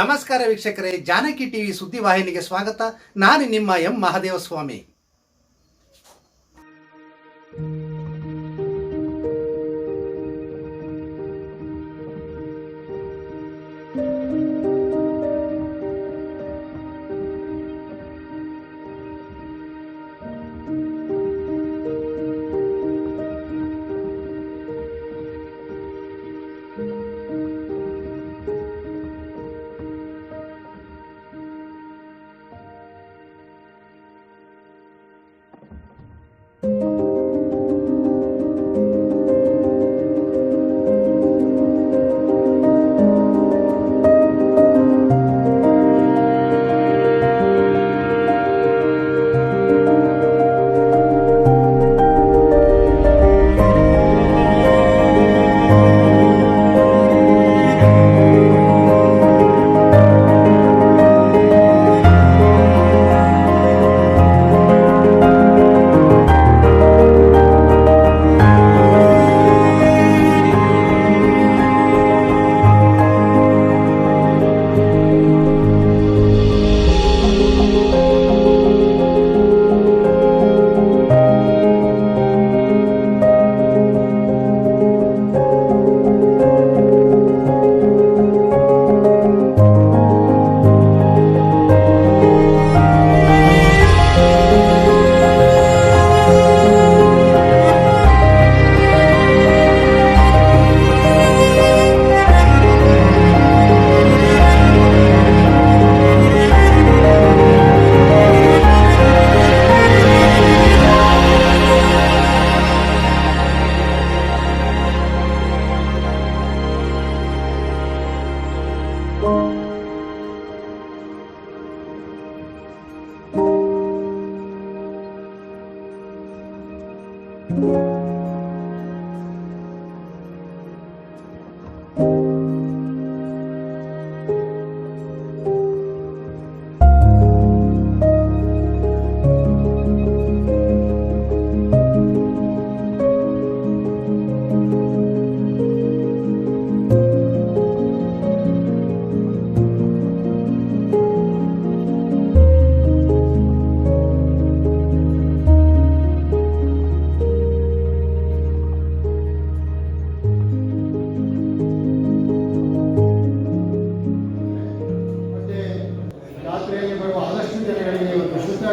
ನಮಸ್ಕಾರ ವೀಕ್ಷಕರೇ, ಜಾನಕಿ ಟಿವಿ ಸುದ್ದಿವಾಹಿನಿಗೆ ಸ್ವಾಗತ. ನಾನು ನಿಮ್ಮ ಎಂ ಮಹದೇವಸ್ವಾಮಿ.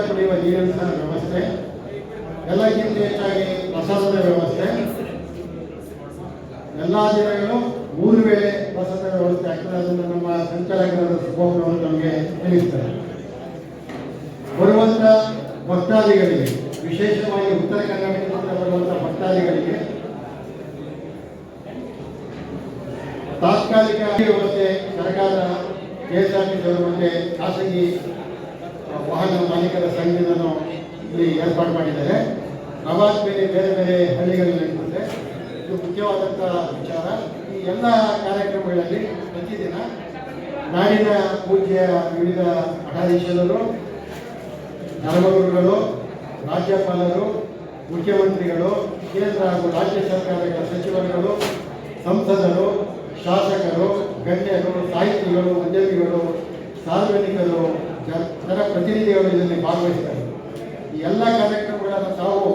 ಕುಡಿಯುವ ನೀರಿನ ವ್ಯವಸ್ಥೆ, ಎಲ್ಲಕ್ಕಿಂತ ಹೆಚ್ಚಾಗಿ ಪ್ರಸಾದದ ವ್ಯವಸ್ಥೆ, ಎಲ್ಲ ದಿನಗಳು 3 ವೇಳೆ ಪ್ರಸಾದ ವ್ಯವಸ್ಥೆ ಆಗ್ತದೆ. ಅದನ್ನು ನಮ್ಮ ಸಂಚಾಲಕರಾದ ಸುಬೋಧನವರು ನಮಗೆ ತಿಳಿಸ್ತಾರೆ. ಬರುವಂಥ ಭಕ್ತಾದಿಗಳಿಗೆ, ವಿಶೇಷವಾಗಿ ಉತ್ತರ ಕರ್ನಾಟಕದಿಂದ ಬರುವಂಥ ಭಕ್ತಾದಿಗಳಿಗೆ ತಾತ್ಕಾಲಿಕ ವ್ಯವಸ್ಥೆ ಸರ್ಕಾರ KSRTC ಅವರು ಮತ್ತು ಖಾಸಗಿ ವಾಹನ ಮಾಲೀಕರ ಸಂಘವನ್ನು ಇಲ್ಲಿ ಏರ್ಪಾಡು ಮಾಡಿದ್ದಾರೆ. ಅವಾದ್ಮೇಲೆ ಬೇರೆ ಬೇರೆ ಹಳ್ಳಿಗಳಲ್ಲಿ ನಡೆಯುತ್ತೆ. ಇದು ಮುಖ್ಯವಾದಂಥ ವಿಚಾರ. ಈ ಎಲ್ಲ ಕಾರ್ಯಕ್ರಮಗಳಲ್ಲಿ ಪ್ರತಿದಿನ ನಾಡಿನ ಪೂಜ್ಯ ವಿವಿಧ ಮಠಾಧೀಶರು, ಧರ್ಮಗುರುಗಳು, ರಾಜ್ಯಪಾಲರು, ಮುಖ್ಯಮಂತ್ರಿಗಳು, ಕೇಂದ್ರ ಹಾಗೂ ರಾಜ್ಯ ಸರ್ಕಾರಗಳ ಸಚಿವರುಗಳು, ಸಂಸದರು, ಶಾಸಕರು, ಗಣ್ಯರು, ಸಾಹಿತಿಗಳು, ಉದ್ಯಮಿಗಳು, ಸಾರ್ವಜನಿಕರು, ಜನಪ್ರತಿನಿಧಿಗಳು ಇದರಲ್ಲಿ ಭಾಗವಹಿಸ್ತಾರೆ. ಈ ಎಲ್ಲ ಕಾರ್ಯಕ್ರಮಗಳನ್ನು ತಾವು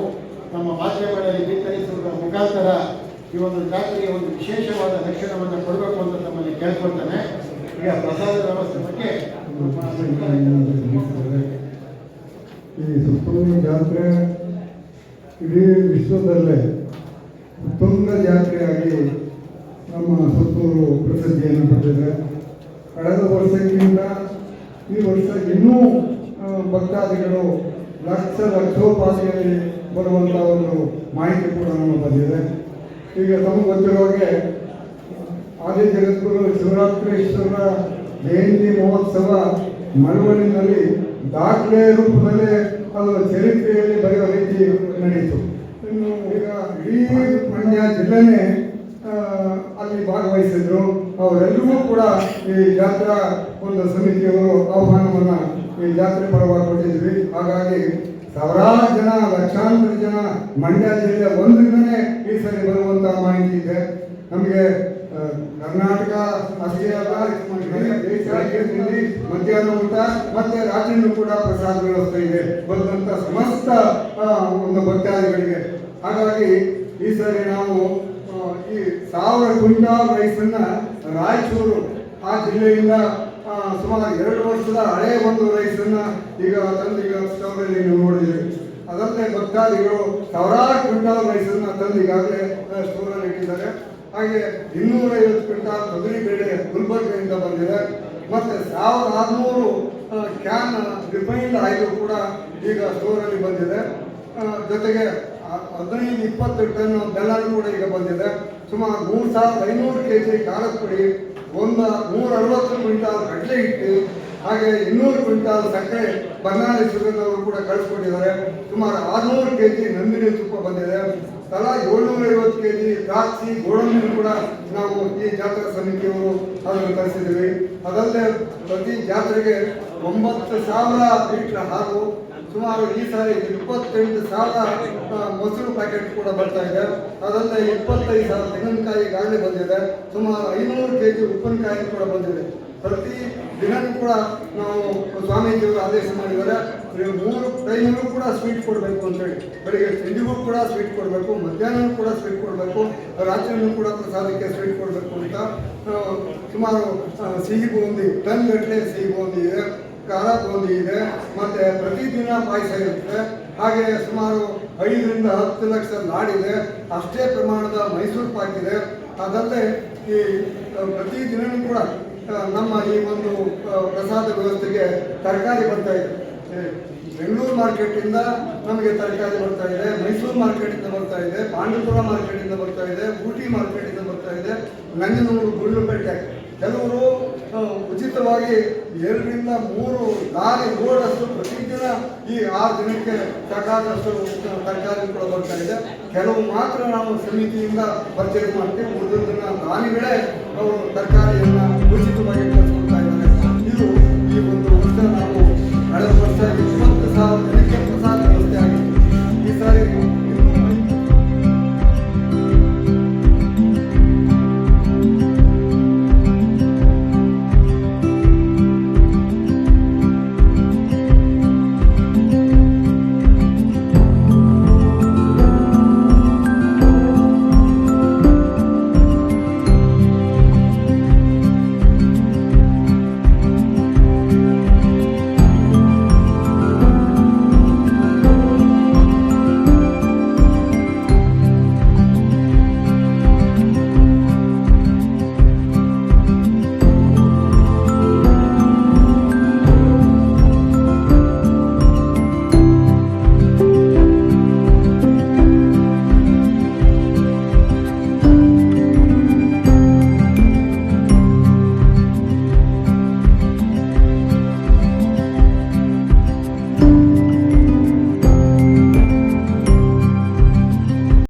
ನಮ್ಮ ಮಾಧ್ಯಮಗಳಲ್ಲಿ ಬಿತ್ತರಿಸುವುದರ ಮುಖಾಂತರ ಈ ಒಂದು ಜಾತ್ರೆಗೆ ಒಂದು ವಿಶೇಷವಾದ ಲಕ್ಷಣವನ್ನು ಕೊಡಬೇಕು ಅಂತ ತಮ್ಮಲ್ಲಿ ಕೇಳ್ಕೊಳ್ತಾನೆ. ಈಗ ಪ್ರಸಾದ ವ್ಯವಸ್ಥೆ ಬಗ್ಗೆ ಈ ಸುತ್ತೂರು ಜಾತ್ರೆ ಇಡೀ ವಿಶ್ವದಲ್ಲೇ ಉತ್ತುಂಗ ಜಾತ್ರೆಯಾಗಿ ನಮ್ಮ ಸುತ್ತೂರು ಪ್ರಸಿದ್ಧಿಯನ್ನು ಪಡೆದಿದೆ. ಕಳೆದ ವರ್ಷಕ್ಕಿಂತ ಈ ವರ್ಷ ಇನ್ನೂ ಭಕ್ತಾದಿಗಳು ಲಕ್ಷೋಪಾದಿಯಲ್ಲಿ ಬರುವಂಥ ಒಂದು ಮಾಹಿತಿ ಕೂಡ ನಮಗೆ ಬಂದಿದೆ. ಈಗ ನಮಗೆ ಗೊತ್ತಿರೋ ಹಾಗೆ ಆದಿ ಜಗದ್ಗುರು ಶಿವರಾತ್ರೀಶ್ವರ ಜಯಂತಿ ಮಹೋತ್ಸವ ಮಳವಳ್ಳಿನಲ್ಲಿ ದಾಖಲೆ ರೂಪದಲ್ಲಿ ಅದು ಚರಿತ್ರೆಯಲ್ಲಿ ಬರೆಯುವ ರೀತಿ ನಡೆಯಿತು. ಇನ್ನು ಈಗ ಇಡೀ ಮಂಡ್ಯ ಜಿಲ್ಲೆನೇ ಅಲ್ಲಿ ಭಾಗವಹಿಸಿದ್ರು. ಅವರೆಲ್ಲರೂ ಕೂಡ ಈ ಜಾತ್ರಾ ಒಂದು ಸಮಿತಿಯವರು ಆಹ್ವಾನವನ್ನು ಈ ಜಾತ್ರೆ ಪರವಾಗಿ ಕೊಟ್ಟಿದ್ವಿ. ಹಾಗಾಗಿ ಸಾವಿರಾರು ಜನ, ಲಕ್ಷಾಂತರ ಜನ ಮಂಡ್ಯ ಜಿಲ್ಲೆ ಒಂದಿನನೇ ಈ ಸರಿ ಬರುವಂಥ ಮಾಹಿತಿ ಇದೆ. ನಮಗೆ ಕರ್ನಾಟಕ ಅಷ್ಟೇ ಅಲ್ಲ, ಇಡೀ ದೇಶ ದೇಶದಲ್ಲಿ ಮಧ್ಯಾಹ್ನ ಊಟ ಮತ್ತೆ ರಾತ್ರಿನೂ ಕೂಡ ಪ್ರಸಾದ ವ್ಯವಸ್ಥೆ ಇದೆ ಬಂದಂತ ಸಮಸ್ತ ಒಂದು ಭಕ್ತಾದಿಗಳಿಗೆ. ಹಾಗಾಗಿ ಈ ಸರಿ ನಾವು ಈ 1000 ಕ್ವಿಂಟಾಲ್ ರೈಸನ್ನ ರಾಯಚೂರು ಆ ಜಿಲ್ಲೆಯಿಂದ ಸುಮಾರು 2 ವರ್ಷದ ಹಳೆ ಒಂದು ರೈಸನ್ನ ಈಗ ತಂದು ಈಗ ಸ್ಟೋರಲ್ಲಿ ನೀವು ನೋಡಿದ್ದೀವಿ. ಅದಲ್ಲದೆ ಭಕ್ತಾದಿಗಳು ಸಾವಿರಾರು ಕ್ವಿಂಟಾಲ್ ರೈಸನ್ನ ತಂದು ಈಗಾಗಲೇ ಸ್ಟೋರಲ್ಲಿ ಇಟ್ಟಿದ್ದಾರೆ. ಹಾಗೆ 250 ಕ್ವಿಂಟಾಲ್ ತೊಗರಿಬೇಳೆ ಗುಲ್ಬರ್ಗದಿಂದ ಬಂದಿದೆ. ಮತ್ತೆ 1600 ಕ್ಯಾನ್ ರಿಫೈನ್ಡ್ ಆಯಿಲ್ ಕೂಡ ಈಗ ಸ್ಟೋರಲ್ಲಿ ಬಂದಿದೆ. ಜೊತೆಗೆ 15-20 ಟನ್ ಬೆಲ್ಲನೂ ಕೂಡ ಈಗ ಬಂದಿದೆ. ಸುಮಾರು 3500 kg ಖಾರದ ಪುಡಿ, 160 ಕ್ವಿಂಟಾಲ್ ಕಡಲೆ ಹಿಟ್ಟು, ಹಾಗೆ 200 ಕ್ವಿಂಟಾಲ್ ಸಕ್ಕರೆ ಬನ್ನಾಳಿ ಸುಗಂಧವರು ಕೂಡ ಕಳಿಸ್ಕೊಟ್ಟಿದ್ದಾರೆ. ಸುಮಾರು 600 kg ನಂದಿನಿ ತುಪ್ಪ ಬಂದಿದೆ. ತಲಾ 750 kg ದ್ರಾಕ್ಷಿ ಗೋಡಂಬಿನೂ ಕೂಡ ನಾವು ಈ ಜಾತ್ರಾ ಸಮಿತಿಯವರು ಅದನ್ನು ಕಳಿಸಿದ್ದೀವಿ. ಅದಲ್ಲದೆ ಪ್ರತಿ ಜಾತ್ರೆಗೆ 9000 ಲೀಟರ್ ಹಾಲು, ಸುಮಾರು ಈ ಸಾರಿ 28,000 ಮೊಸರು ಪ್ಯಾಕೆಟ್ ಕೂಡ ಬರ್ತಾ ಇದೆ. ಅದಲ್ಲದೆ 25,000 ತೆಂಗಿನಕಾಯಿ ಈಗಾಗಲೇ ಬಂದಿದೆ. ಸುಮಾರು 500 kg ಉಪ್ಪಿನಕಾಯಿ ಕೂಡ ಬಂದಿದೆ. ಪ್ರತಿ ದಿನವೂ ಕೂಡ ನಾವು ಸ್ವಾಮೀಜಿಯವರು ಆದೇಶ ಮಾಡಿದ್ದಾರೆ, 3 ಟೈಮಲ್ಲೂ ಕೂಡ ಸ್ವೀಟ್ ಕೊಡಬೇಕು ಅಂತೇಳಿ. ಬೆಳಿಗ್ಗೆ ತಿಂಡಿಗೂ ಕೂಡ ಸ್ವೀಟ್ ಕೊಡಬೇಕು, ಮಧ್ಯಾಹ್ನವೂ ಕೂಡ ಸ್ವೀಟ್ ಕೊಡಬೇಕು, ರಾತ್ರಿಯೂ ಕೂಡ ಪ್ರಸಾದಕ್ಕೆ ಸ್ವೀಟ್ ಕೊಡಬೇಕು ಅಂತ. ಸುಮಾರು ಸಿಹಿ ಬೂಂದಿ, ಟನ್ ಗಟ್ಟಲೆ ಸಿಹಿ ಬೂಂದಿ ಇದೆ, ಖಾರ ಬೂಂದಿ ಇದೆ, ಮತ್ತೆ ಪ್ರತಿದಿನ ಪಾಯಸ ಇರುತ್ತೆ. ಹಾಗೆ ಸುಮಾರು 5ರಿಂದ 10 ಲಕ್ಷ ಲಾಡಿದೆ. ಅಷ್ಟೇ ಪ್ರಮಾಣದ ಮೈಸೂರು ಪಾಕ್ ಇದೆ. ಅದಲ್ಲದೆ ಈ ಪ್ರತಿದಿನವೂ ಕೂಡ ನಮ್ಮ ಈ ಒಂದು ಪ್ರಸಾದ ವ್ಯವಸ್ಥೆಗೆ ತರಕಾರಿ ಬರ್ತಾ ಇದೆ. ಬೆಂಗಳೂರು ಮಾರ್ಕೆಟಿಂದ ನಮಗೆ ತರಕಾರಿ ಬರ್ತಾ ಇದೆ, ಮೈಸೂರು ಮಾರ್ಕೆಟಿಂದ ಬರ್ತಾ ಇದೆ, ಪಾಂಡವಪುರ ಮಾರ್ಕೆಟಿಂದ ಬರ್ತಾ ಇದೆ, ಊಟಿ ಮಾರ್ಕೆಟಿಂದ ಬರ್ತಾ ಇದೆ, ನಂಜನಗೂಡು, ಗುಂಡ್ಲುಪೇಟೆ. ಕೆಲವರು ಉಚಿತವಾಗಿ 2ರಿಂದ 3 ಲಾರಿ ಲೋಡಷ್ಟು ಪ್ರತಿದಿನ ಈ 6 ದಿನಕ್ಕೆ ಸಾಕಾದಷ್ಟು ತರಕಾರಿ ಕೂಡ ಬರ್ತಾ ಇದೆ. ಕೆಲವು ಮಾತ್ರ ನಾವು ಸಮಿತಿಯಿಂದ ಪರ್ಚೇಸ್ ಮಾಡ್ತೀವಿ, ಉಳಿದನ್ನ ದಾನಿಗಳೇ ಅವರು ತರಕಾರಿಯನ್ನು ಉಚಿತವಾಗಿ ಕಳಿಸ್ಕೊಡ್ತಾ ಇದ್ದಾರೆ.